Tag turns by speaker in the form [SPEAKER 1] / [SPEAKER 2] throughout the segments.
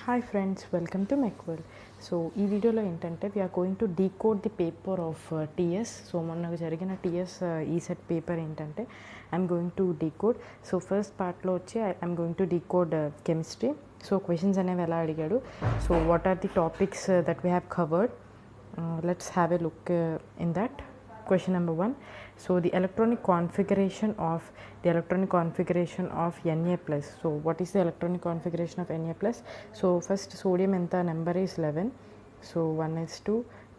[SPEAKER 1] Hi friends, welcome to Macworld. So ఈ వీడియోలో ఏంటంటే we are going to decode the paper of TS. So మొన్న జరిగిన TS ESET paper ఏంటంటే I'm going to decode. So first పార్ట్లో వచ్చి I'm going to decode chemistry. So questions అనేవి ఎలా అడిగాడు, so what are the topics that we have covered. Let's have a look in that. Question number 1. So the electronic configuration of Na plus. So what is the electronic configuration of Na plus? So first sodium enta number is 11. So 1s2,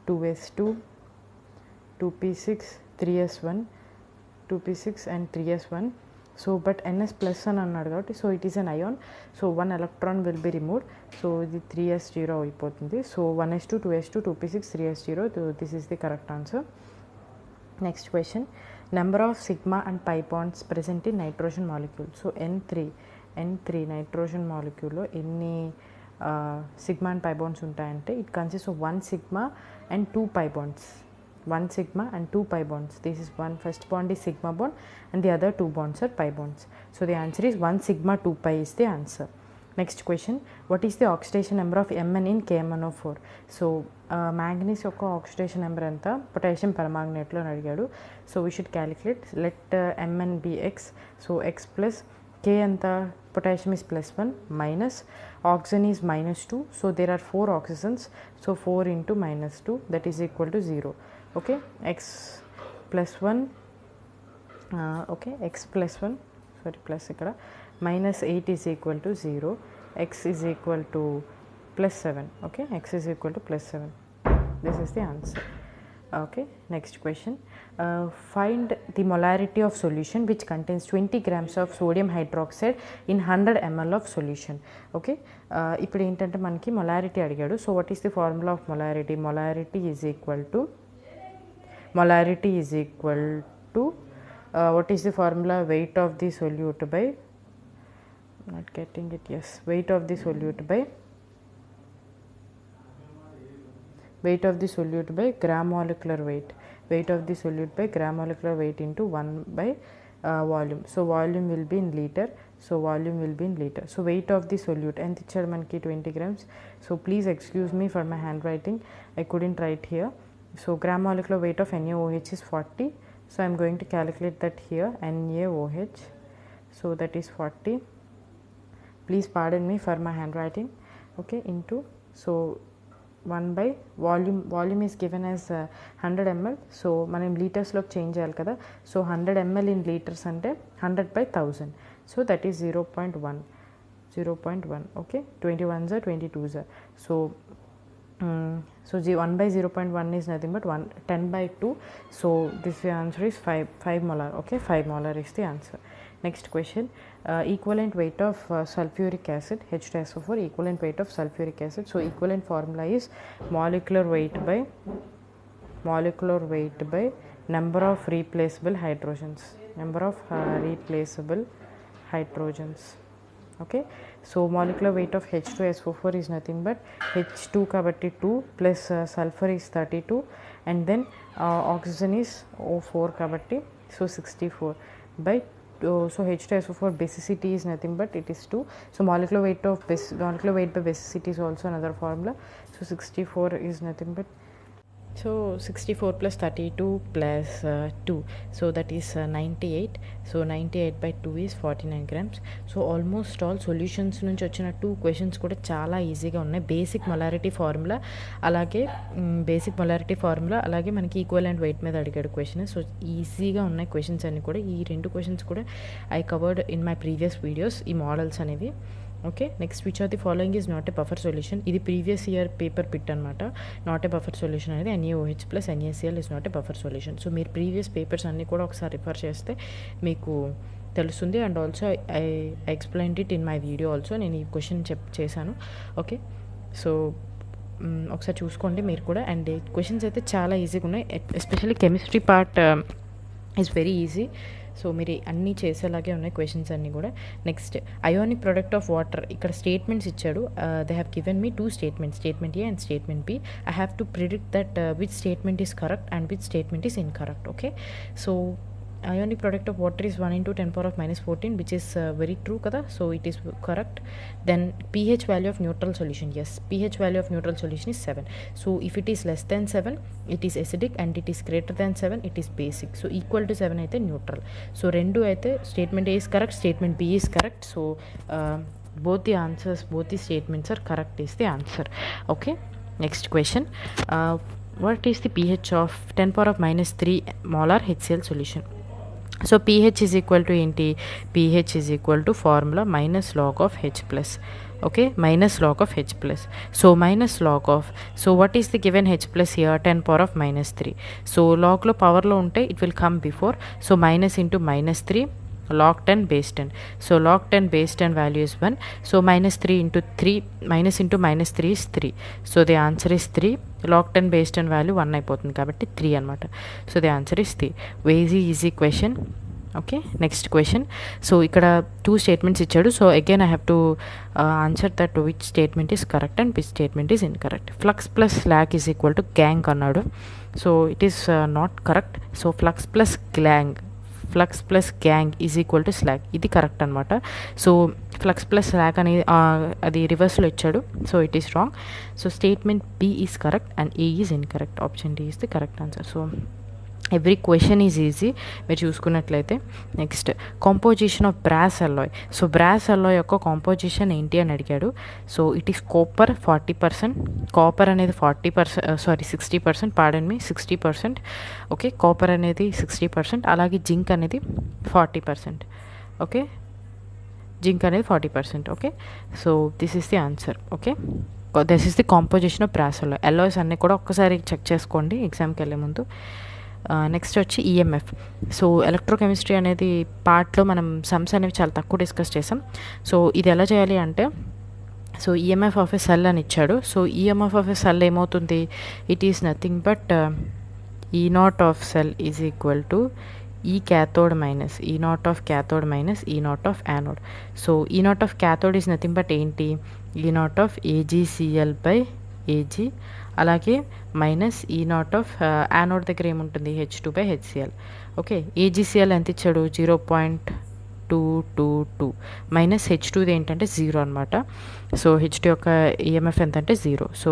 [SPEAKER 1] 2s2, 2p6, 3s1, 2p6 and 3s1. So but Ns plus అని అన్నాడు కాబట్టి so it is an ion. So 1 electron will be removed. So ఇది 3s0 అయిపోతుంది. So 1s2, 2s2, 2p6, 3s0. This is the correct answer. Next question, number of sigma and pi bonds present in nitrogen molecule. So N3 nitrogen molecule lo enni sigma and pi bonds untayante, it consists of 1 sigma and 2 pi bonds. 1 sigma and 2 pi bonds. This is one, first bond is sigma bond and the other 2 bonds are pi bonds. So the answer is 1 sigma 2 pi is the answer. Next question, what is the oxidation number of Mn in KMnO4? So manganese యొక్క oxidation number ఎంత, potassium permanganate లో అడిగాడు. So we should calculate. Let Mn be x. So x plus K ఎంత, potassium is +1 minus oxygen is -2. So there are 4 oxygens. So 4 into -2 that is equal to 0. Okay, x plus 1 okay, x plus 1 sorry plus ikkada minus 8 is equal to 0. X is equal to +7. Okay, x is equal to +7. This is the answer. Okay, next question, find the molarity of solution which contains 20 grams of sodium hydroxide in 100 ml of solution. Okay, ఇప్పుడు ఏంటంటే మనకి molarity అడిగాడు. So what is the formula of molarity? Molarity is equal to what is the formula? Weight of the solute by, not getting it, yes, weight of the solute by gram molecular weight. Weight of the solute by gram molecular weight into 1 by volume. So volume will be in liter. So weight of the solute and ichadu manaki 20 grams. So please excuse me for my handwriting, I couldn't write here. So gram molecular weight of NaOH is 40. So I am going to calculate that here, NaOH. So that is 40. Please pardon me for my handwriting. Okay, into, so 1 by volume is given as 100 ml. So మనం litres లోకి change చేయాలి కదా. So 100 ml in liters అంటే 100 by 1000. So that is 0.1. Okay, 21s are 22s are. So 1 by 0.1 is nothing but 10 by 2. So this answer is 5 molar. Okay, 5 molar is the answer. Next question, equivalent weight of sulfuric acid, H2SO4, equivalent weight of sulfuric acid. So equivalent formula is molecular weight by number of replaceable hydrogens. Okay, so molecular weight of H2SO4 is nothing but H2 kabatti 2 plus sulfur is 32 and then oxygen is O4 kabatti, so 64 by so H2SO4 basicity is nothing but it is 2. So molecular weight by basicity is also another formula. So 64 is nothing but, so 64 plus 32 plus 2, so that is 98. So 98 by 2 is 49 grams. So almost all solutions నుంచి వచ్చిన 2 questions కూడా చాలా ఈజీగా ఉన్నాయి. Basic molarity formula అలాగే మనకి equivalent wait మీద అడిగాడు క్వశ్చన్. సో ఈజీగా ఉన్నాయి క్వశ్చన్స్ అన్ని కూడా. ఈ 2 క్వశ్చన్స్ కూడా I covered in my previous videos, ఈ మోడల్స్ అనేవి. Okay, next which are the following is not a buffer solution. ఇది ప్రీవియస్ ఇయర్ పేపర్ పిట్ అనమాట. నాట్ ఏ బఫర్ సొల్యూషన్ అనేది NaOH plus NaCl is not a buffer solution. So మీరు previous papers అన్నీ కూడా ఒకసారి refer చేస్తే మీకు తెలుస్తుంది. And also I explained it in my video also. నేను ఈ క్వశ్చన్ చేశాను. ఓకే, సో ఒకసారి చూసుకోండి మీరు కూడా. అండ్ క్వశ్చన్స్ అయితే చాలా ఈజీగా ఉన్నాయి. Especially chemistry part is very easy. So మీరు అన్నీ చేసేలాగే ఉన్నాయి క్వశ్చన్స్ అన్నీ కూడా. Next, ionic product of water. ఇక్కడ స్టేట్మెంట్స్ ఇచ్చాడు. They have given me 2 statements, statement A and statement B. I have to predict that which statement is correct and which statement is incorrect. Okay, so ionic product of water is 1 into 10 power of minus 14, which is very true kada, so it is correct. Then pH value of neutral solution, yes, pH value of neutral solution is 7. So if it is less than 7 it is acidic, and it is greater than 7 it is basic. So equal to 7 అయితే neutral. So rendu అయితే statement A is correct, statement B is correct. So both the answers, both the statements are correct is the answer. Okay, next question. What is the pH of 10 power of minus 3 molar HCl solution? So pH is equal to enti, pH is equal to formula minus log of H plus. Okay, minus log of H plus. So minus log of, so what is the given H plus here? 10 power of minus 3. So log lo power lo unte it will come before, so minus into minus 3 log 10 base 10. So log 10 base 10 value is 1. So minus 3 into 3, minus into minus 3 is 3. So the answer is 3. log 10 base 10 value 1 అయిపోతుంది కాబట్టి 3 అనమాట. So the answer is 3. Very easy question. Okay, next question. So ఇక్కడ 2 statements ఇచ్చాడు. So again I have to answer that which statement is correct and which statement is incorrect. Flux plus slag is equal to gangue అన్నాడు. So it is not correct. So flux plus gangue is equal to slag, ఇది correct అనమాట. So flux plus slag అనేది అది రివర్స్లో ఇచ్చాడు. So it is wrong. So statement B is correct and A is incorrect. Option D is the correct answer. So every question is easy మీరు చూసుకున్నట్లయితే. Next, composition of brass alloy. So brass alloy యొక్క composition ఏంటి అని అడిగాడు. So it is copper 40%, copper అనేది 60%, పాడన్ మీ 60%. Okay, copper అనేది 60%, అలాగే zinc అనేది 40%. ఓకే, జింక్ అనేది 40%. Okay, so this is the answer. Okay, this is the composition of brass alloy. Alloys అన్నీ కూడా ఒక్కసారి చెక్ చేసుకోండి ఎగ్జామ్కి వెళ్ళే ముందు. నెక్స్ట్ వచ్చి ఈఎంఎఫ్. సో ఎలక్ట్రోకెమిస్ట్రీ అనేది పార్ట్లో మనం సమ్స్ అనేవి చాలా తక్కువ డిస్కస్ చేసాం. సో ఇది ఎలా చేయాలి అంటే, so EMF of a cell అని ఇచ్చాడు. So EMF of a cell ఏమవుతుంది, it is nothing but E naught of cell is equal to E cathode minus E naught of cathode minus E naught of anode. So E naught of cathode is nothing but ఏంటి, E naught of AgCl by Ag, అలాగే minus E naught of anode దగ్గర ఏముంటుంది, H2 by HCl. Okay, AgCl ఎంత ఇచ్చాడు, 0.222 minus H2ది ఏంటంటే 0 అనమాట. So H2 యొక్క EMF ఎంత అంటే 0. So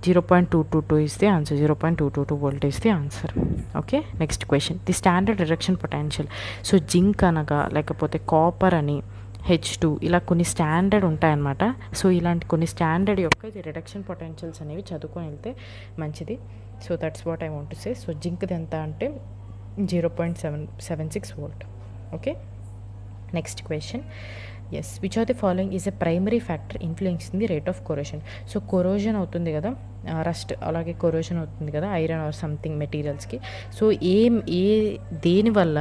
[SPEAKER 1] 0.222 is the answer. 0.222 volt is the answer. Okay, next question. The standard reduction potential. So zinc అనగా లేకపోతే కాపర్ అని H2 ఇలా కొన్ని స్టాండర్డ్ ఉంటాయన్నమాట. సో ఇలాంటి కొన్ని స్టాండర్డ్ యొక్క రిడక్షన్ పొటెన్షియల్స్ అనేవి చదువుకొని వెళ్తే మంచిది. So that's what I want to say. So జింక్ది ఎంత అంటే 0.76 volt. Okay, next question. Yes, which are the following is a primary factor influencing the rate of corrosion. So corrosion అవుతుంది కదా, రస్ట్, అలాగే కొరోషన్ అవుతుంది కదా ఐరన్ ఆర్ సంథింగ్ మెటీరియల్స్కి. So దేనివల్ల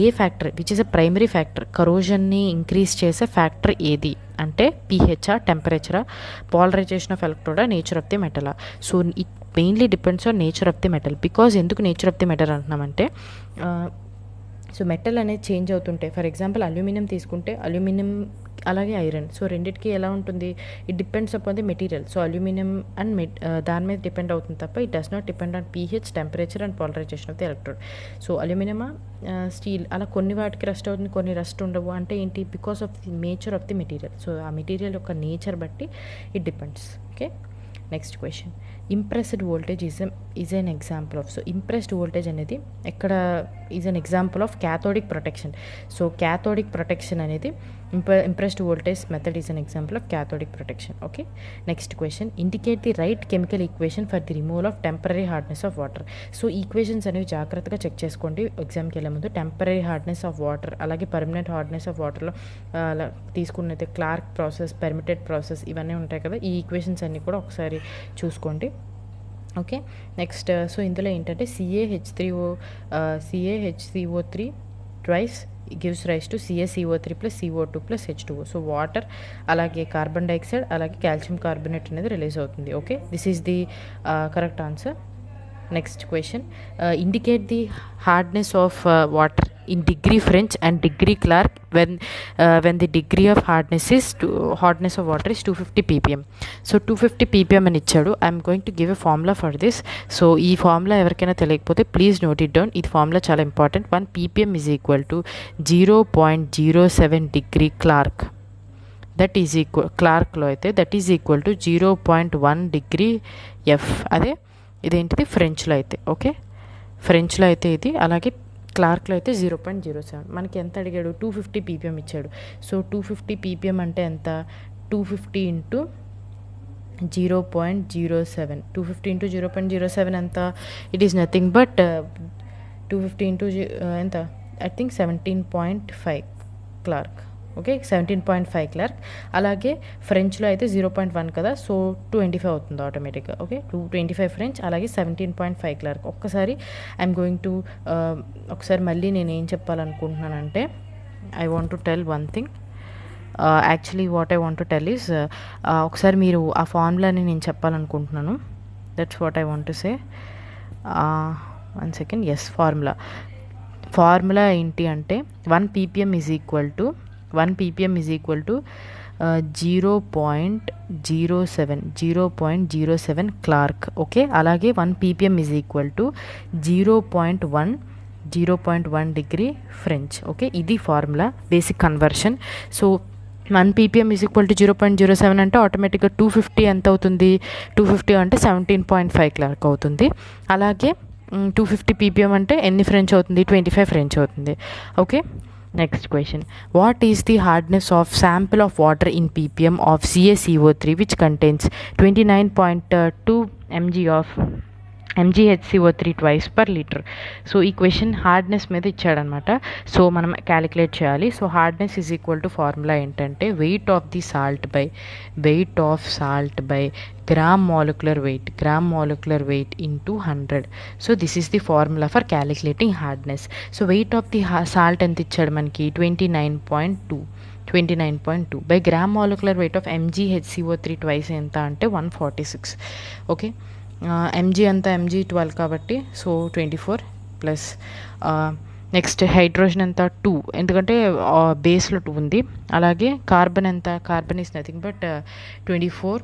[SPEAKER 1] ఏ factor which is a primary factor కరోజన్ని increase చేసే ఫ్యాక్టర్ ఏది అంటే pHఆ, టెంపరేచరా, పాలరైజేషన్ ఆఫ్ ఎలక్ట్రోడా, nature of the మెటలా. So it mainly depends on nature of the metal. Because ఎందుకు నేచర్ ఆఫ్ ది మెటల్ అంటున్నామంటే, సో మెటల్ అనేది చేంజ్ అవుతుంటే, ఫర్ ఎగ్జాంపుల్ అల్యూమినియం తీసుకుంటే అల్యూమినియం అలాగే ఐరన్, సో రెండింటికి ఎలా ఉంటుంది, it depends upon the material. So aluminium and దాని మీద డిపెండ్ అవుతుంది తప్ప it does not depend on pH, temperature and polarization of the electrode. So అల్యూమినియమా, స్టీల్ అలా కొన్ని వాటికి రస్ట్ అవుతుంది, కొన్ని రస్ట్ ఉండవు. అంటే ఏంటి, because of the nature of the material. So ఆ మెటీరియల్ యొక్క నేచర్ బట్టి it depends. Okay, next question. Impressed voltage is an example of. So impressed voltage అనేది ఎక్కడ is an example of cathodic protection. So cathodic protection అనేది impressed voltage method is an example of cathodic protection. Okay, next question. Indicate the right chemical equation for the removal of temporary hardness of water. So equations అనేవి జాగ్రత్తగా check చేసుకోండి ఎగ్జామ్కి వెళ్ళే ముందు. Temporary hardness of water అలాగే permanent hardness of వాటర్లో తీసుకున్నైతే Clark process, permitted process ఇవన్నీ ఉంటాయి కదా, ఈ ఈక్వేషన్స్ అన్నీ కూడా ఒకసారి చూసుకోండి. Okay, next. సో ఇందులో ఏంటంటే CaHCO3 twice gives rise to CaCO3 plus CO2 plus H2O. So water అలాగే కార్బన్ డైఆక్సైడ్ అలాగే కాల్షియం కార్బోనేట్ అనేది రిలీజ్ అవుతుంది. Okay, this is the correct answer. Next question. Indicate the hardness of water in degree French and degree Clark when the degree of hardness of water is 250 ppm. So 250 ppm అని ఇచ్చాడు. I'm going to give a formula for this. So ఈ formula ఎవరికైనా తెలియకపోతే please note it down. ఈ formula చాలా important. 1 ppm is equal to 0.07 degree Clark. That is equal క్లార్క్లో అయితే that is equal to 0.1 degree F. అదే ఇదేంటిది ఫ్రెంచ్లో అయితే. ఓకే, ఫ్రెంచ్లో అయితే ఇది, అలాగే క్లార్క్లో అయితే 0.07. మనకి ఎంత అడిగాడు? 250 ppm ఇచ్చాడు. సో 250 ppm అంటే ఎంత? 250 ఇంటూ 0.07. 250 ఇంటూ 0.07 ఎంత? It is nothing but 250 into ఎంత? I think 17.5 Clark. Okay, 17.5 Clark. అలాగే ఫ్రెంచ్లో అయితే 0.1 కదా, సో 25 అవుతుంది ఆటోమేటిక్గా. ఓకే, 225 ఫ్రెంచ్, అలాగే 17.5 క్లార్క్. ఒక్కసారి ఐఎమ్ గోయింగ్ టు ఒకసారి మళ్ళీ నేను ఏం చెప్పాలనుకుంటున్నానంటే, I want to tell one thing. Actually what I want to tell is, ఒకసారి మీరు ఆ ఫార్ములాని నేను చెప్పాలనుకుంటున్నాను. That's what I want to say. 1 second. Yes, formula ఏంటి అంటే 1 ppm is equal to 0.07 Clark. Okay, అలాగే 1 ppm is equal to 0.1 degree French. Okay, ఇది formula, basic conversion. So 1 ppm is equal to 0.07 అంటే ఆటోమేటిక్గా 250 ఎంత అవుతుంది? 250 అంటే 17.5 క్లార్క్ అవుతుంది. అలాగే 250 ppm అంటే ఎన్ని ఫ్రెంచ్ అవుతుంది? 25 ఫ్రెంచ్ అవుతుంది. Okay, next question. What is the hardness of sample of water in ppm of CaCO3 which contains 29.2 mg of MgHCO3 twice per liter. So ఈ క్వశ్చన్ హార్డ్నెస్ మీద ఇచ్చాడనమాట. సో మనం క్యాలిక్యులేట్ చేయాలి. So hardness is equal to formula ఏంటంటే weight of salt by gram molecular weight into 100. So this is the formula for calculating hardness. So weight of the salt ఎంత ఇచ్చాడు మనకి? 29.2 by gram molecular weight of MgHCO3 twice ఎంత అంటే 146. Okay, mg అంతా mg12 కాబట్టి so 24 plus next hydrogen ఎంత 2, ఎందుకంటే బేస్లో 2 ఉంది. అలాగే కార్బన్ ఎంత? Carbon is nothing but 24.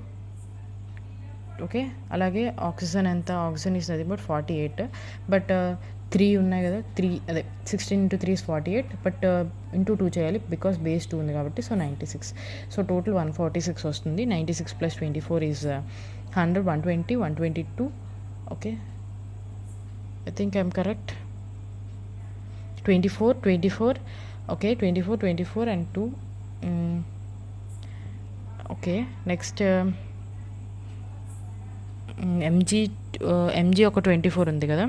[SPEAKER 1] Okay, అలాగే ఆక్సిజన్ ఎంత? Oxygen is nothing but 48. But 3 ఉన్నాయి కదా, 3 అదే 16 into 3 is 48, బట్ ఇంటూ 2 చేయాలి బికాస్ బేస్ 2 ఉంది కాబట్టి. సో 96. సో టోటల్ 146 వస్తుంది. 96 plus 24 is 100, 120, 122. Okay, I think I'm correct. 24. Okay, 24 and 2. Okay, next mg ఒక 24 ఉంది కదా,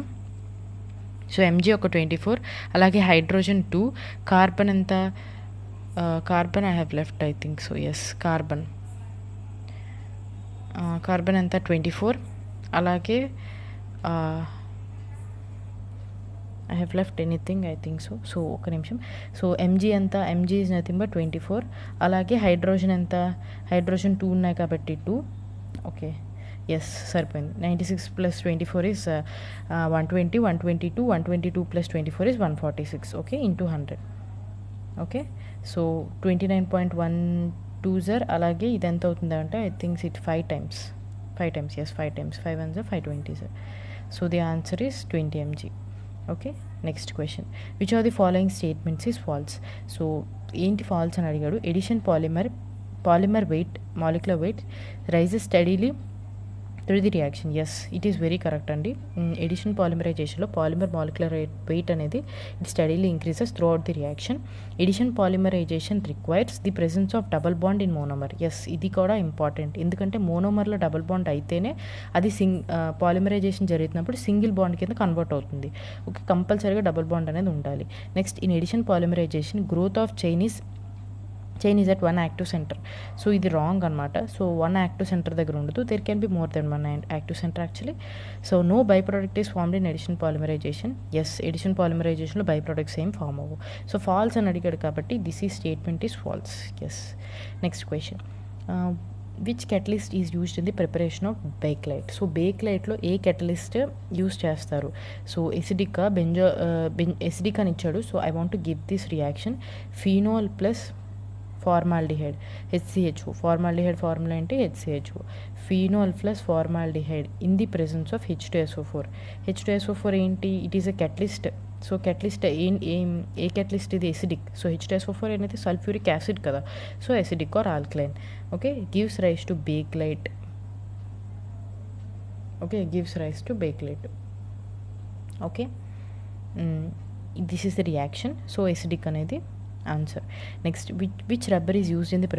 [SPEAKER 1] సో mg ఒక 24. అలాగే హైడ్రోజన్ 2. కార్బన్ ఎంత? Carbon I have left I think so. Yes, carbon ఎంత? 24. అలాగే I have left anything I think so. So ఒక నిమిషం. సో mg ఎంత? mg is nothing but 24. అలాగే హైడ్రోజన్ ఎంత? హైడ్రోజన్ 2 ఉన్నాయి కాబట్టి 2. ఓకే, ఎస్, సరిపోయింది. 96 plus 24 is 120, 122, 122 plus 24 is 146. Okay, into 100. Okay, so 29.12 sir. అలాగే ఇది ఎంత అవుతుంది అంటే I thinks it 5 times. Yes, 5 times. 5 1 520 sir. So the answer is 20 mg. Okay, next question. Which are the following statements is false? So ఏంటి false అని అడిగాడు. Addition polymer weight, molecular weight rises steadily through the reaction. Yes, it is very correct అండి. Addition పాలిమరైజేషన్లో polymer molecular weight అనేది it steadily increases throughout the reaction. Addition polymerization requires the presence of double bond in monomer. Yes, ఇది కూడా important, ఎందుకంటే మోనోమర్లో double bond అయితేనే అది polymerization జరుగుతున్నప్పుడు single bond కింద కన్వర్ట్ అవుతుంది. ఓకే, కంపల్సరీగా డబుల్ బాండ్ అనేది ఉండాలి. Next, in addition polymerization growth of chain is at 1 active center. So ఇది రాంగ్ అనమాట. సో 1 active center దగ్గర ఉండదు. There can be more than 1 active center actually. So no by product is formed in addition polymerization. Yes, addition పాలిమరైజేషన్లో by products ఏం form అవ్వవు. So false అని అడిగాడు కాబట్టి దిస్ ఈ statement is false. Yes, next question. Which catalyst is used in the preparation of Bakelite. So బేక్లైట్లో ఏ catalyst use చేస్తారు? సో ఎసిడికా ఎసిడిక్ అని ఇచ్చాడు. So I want to give this reaction phenol plus formaldehyde HCHO. Formaldehyde formula ఏంటి? HCHO. Phenol plus formaldehyde in the presence of H2SO4. H2SO4 ఏంటి? It is a catalyst. So catalyst ఏ catalyst ఇది? Acidic. So H2SO4 అనేది sulphuric acid కదా, so acidic are alkaline. Okay, gives rise to Bakelite. Okay, gives rise to Bakelite. Okay, this is the reaction. So acidic అనేది answer. Next, which rubber is used in the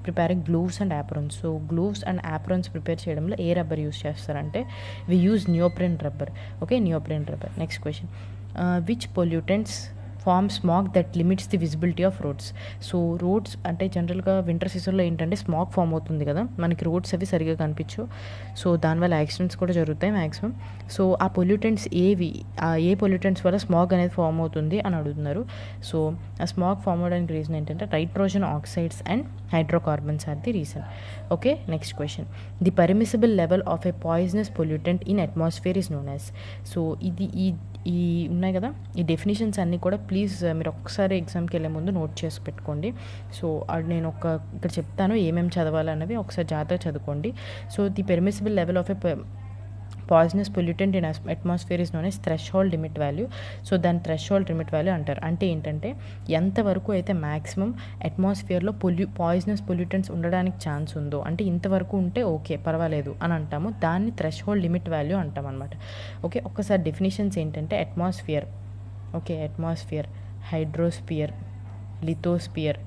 [SPEAKER 1] preparing gloves and aprons. So gloves and aprons prepare చేయడంలో ఏ rubber use చేస్తారంటే we use neoprene rubber. Okay, neoprene rubber. Next question, which pollutants form smog that limits the visibility of roads. So roads అంటే జనరల్గా winter సీజన్లో ఏంటంటే smog form అవుతుంది కదా, మనకి రోడ్స్ అవి సరిగా కనిపించవు. సో దానివల్ల యాక్సిడెంట్స్ కూడా జరుగుతాయి మ్యాక్సిమం. సో ఆ పొల్యూటెంట్స్ ఏవి, ఏ పొల్యూటెంట్స్ వల్ల స్మాగ్ అనేది ఫామ్ అవుతుంది అని అడుగుతున్నారు. సో ఆ స్మాగ్ ఫామ్ అవడానికి రీజన్ ఏంటంటే nitrogen oxides and hydrocarbons are the reason. Okay, next question, the permissible level of a poisonous pollutant in atmosphere is known as. So ఇది ఈ ఉన్నాయి కదా, ఈ డెఫినేషన్స్ అన్నీ కూడా ప్లీజ్ మీరు ఒక్కసారి ఎగ్జామ్కి వెళ్ళే ముందు నోట్ చేసి పెట్టుకోండి. సో నేను ఇక్కడ చెప్తాను ఏమేమి చదవాలన్నవి, ఒకసారి జాగ్రత్తగా చదువుకోండి. So the permissible level of a poisonous pollutant in atmosphere is known as threshold limit value. So దాని థ్రెషోల్డ్ లిమిట్ వాల్యూ అంటారు. అంటే ఏంటంటే ఎంతవరకు అయితే మ్యాక్సిమం అట్మాస్ఫియర్లో పాయిజనస్ పొల్యూటెంట్స్ ఉండడానికి ఛాన్స్ ఉందో, అంటే ఇంతవరకు ఉంటే ఓకే పర్వాలేదు అని అంటాము, దాన్ని థ్రెషోల్డ్ లిమిట్ వాల్యూ అంటాం అనమాట. ఓకే, ఒక్కసారి డెఫినేషన్స్ ఏంటంటే atmosphere, okay, atmosphere, hydrosphere, lithosphere,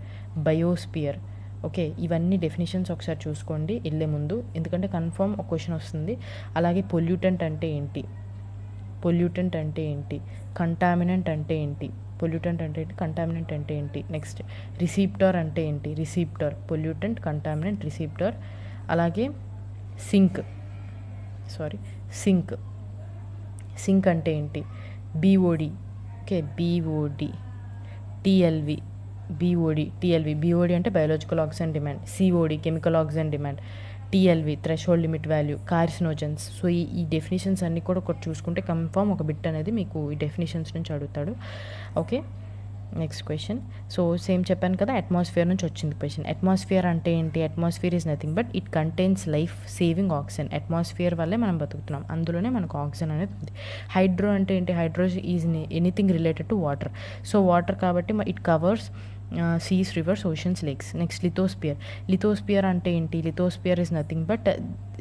[SPEAKER 1] biosphere. Okay, ఇవన్నీ డెఫినేషన్స్ ఒకసారి చూసుకోండి వెళ్ళే ముందు, ఎందుకంటే కన్ఫర్మ్ ఒక క్వశ్చన్ వస్తుంది. అలాగే పొల్యూటెంట్ అంటే ఏంటి, పొల్యూటెంట్ అంటే ఏంటి, కంటామినెంట్ అంటే ఏంటి, పొల్యూటెంట్ అంటే ఏంటి, కంటామినెంట్ అంటే ఏంటి. నెక్స్ట్ రిసీప్టర్ అంటే ఏంటి, రిసీప్టర్, పొల్యూటెంట్, కంటామినెంట్, రిసీప్టర్. అలాగే సింక్ అంటే ఏంటి, BOD. ఓకే, BOD, BOD అంటే biological oxygen demand, COD chemical oxygen demand, TLV threshold limit value, carcinogens. So ఈ డెఫినేషన్స్ అన్నీ కూడా ఒకటి చూసుకుంటే కన్ఫర్మ్ ఒక బిట్ అనేది మీకు ఈ డెఫినేషన్స్ నుంచి అడుగుతాడు. Okay, next question. So same చెప్పాను కదా, అట్మాస్ఫియర్ నుంచి వచ్చింది క్వశ్చన్. అట్మాస్ఫియర్ అంటే ఏంటి? Atmosphere is nothing but it contains life saving oxygen. Atmosphere వల్లే మనం బతుకుతున్నాం, అందులోనే మనకు ఆక్సిజన్ అనేది ఉంది. హైడ్రో అంటే ఏంటి? Hydro is anything related to water. So water కాబట్టి it covers seas, rivers, oceans, lakes. Next lithosphere అంటే ఏంటి? Lithosphere is nothing but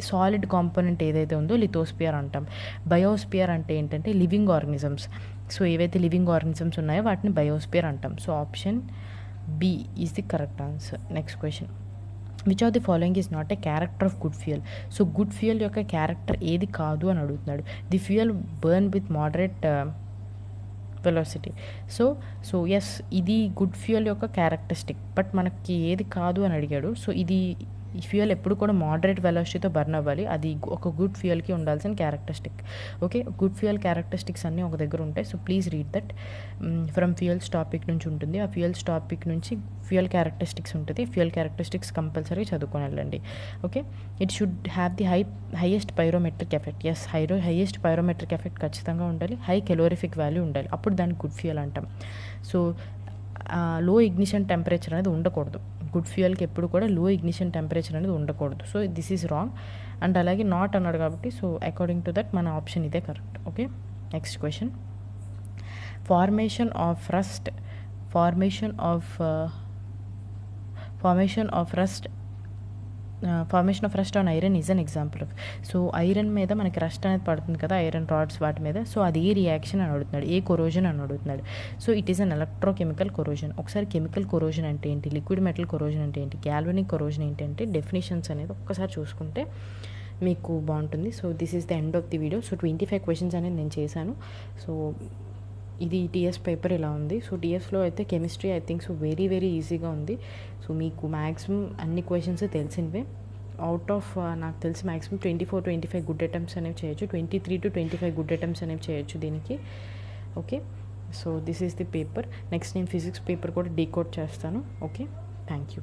[SPEAKER 1] solid component ఏదైతే ఉందో లిథోస్పియర్ అంటాం. బయోస్పియర్ అంటే ఏంటంటే లివింగ్ ఆర్గనిజమ్స్. సో ఏవైతే లివింగ్ ఆర్గనిజమ్స్ ఉన్నాయో వాటిని బయోస్పియర్ అంటాం. So option B is the correct answer. Next question, which of the following is not a character of good fuel. So good fuel యొక్క character ఏది కాదు అని అడుగుతున్నాడు. The fuel burn with moderate velocity. So yes, ఇది good fuel యొక్క characteristic, but మనకి ఏది కాదు అని అడిగాడు. సో ఈ ఫ్యూయల్ ఎప్పుడు కూడా మోడరేట్ వెలాసిటీతో బర్న్ అవ్వాలి, అది ఒక గుడ్ ఫ్యూయల్కి ఉండాల్సిన characteristic. Okay, good fuel characteristics అన్నీ ఒక దగ్గర ఉంటాయి. So please read that. From fuels topic నుంచి ఉంటుంది, ఆ ఫ్యూయల్స్ టాపిక్ నుంచి ఫ్యూయల్ క్యారెక్టరిస్టిక్స్ ఉంటుంది. ఫ్యూయల్ క్యారెక్టరిస్టిక్స్ కంపల్సరీ చదువుకొని వెళ్ళండి. Okay, it should have the highest pyrometric effect. Yes, highest pyrometric effect ఖచ్చితంగా ఉండాలి. హై కెలోరిఫిక్ వాల్యూ ఉండాలి, అప్పుడు దాన్ని గుడ్ ఫ్యూయల్ అంటాం. సో లో ఇగ్నిషన్ టెంపరేచర్ అనేది ఉండకూడదు. గుడ్ ఫ్యూయల్కి ఎప్పుడు కూడా లో ఇగ్నిషన్ టెంపరేచర్ అనేది ఉండకూడదు. So this is wrong. And అలాగే నాట్ అన్నాడు కాబట్టి సో అకార్డింగ్ టు దట్ మన ఆప్షన్ ఇదే correct. Okay, next question, formation of rust on iron is an example of. So iron మీద మనకి రస్ట్ అనేది పడుతుంది కదా, ఐరన్ రాడ్స్ వాటి మీద. సో అది ఏ రియాక్షన్ అని అడుగుతున్నాడు, ఏ కొరోజన్ అని అడుగుతున్నాడు. So it is an electrochemical కొరోజన్. ఒకసారి కెమికల్ కొరోజన్ అంటే ఏంటి, లిక్విడ్ మెటల్ కొరోజన్ అంటే ఏంటి, గ్యాల్వనిక్ కొరోజన్ ఏంటంటే డెఫినేషన్స్ అనేది ఒక్కసారి చూసుకుంటే మీకు బాగుంటుంది. So this is the end of the video. So 25 questions అనేది నేను చేశాను. సో ఇది టీఎస్ పేపర్ ఇలా ఉంది. సో టీఎస్లో అయితే chemistry I think so very very ఈజీగా ఉంది. సో మీకు మ్యాక్సిమం అన్ని క్వశ్చన్స్ తెలిసినవే. అవుట్ ఆఫ్ నాకు తెలిసి మ్యాక్సిమం 24-25 గుడ్ అటెంప్ట్స్ అనేవి చేయొచ్చు, 23 to 25 గుడ్ అటెంప్ట్స్ అనేవి చేయొచ్చు దీనికి. Okay, so this is the paper. Next నేను ఫిజిక్స్ పేపర్ కూడా డీకోడ్ చేస్తాను. Okay, thank you.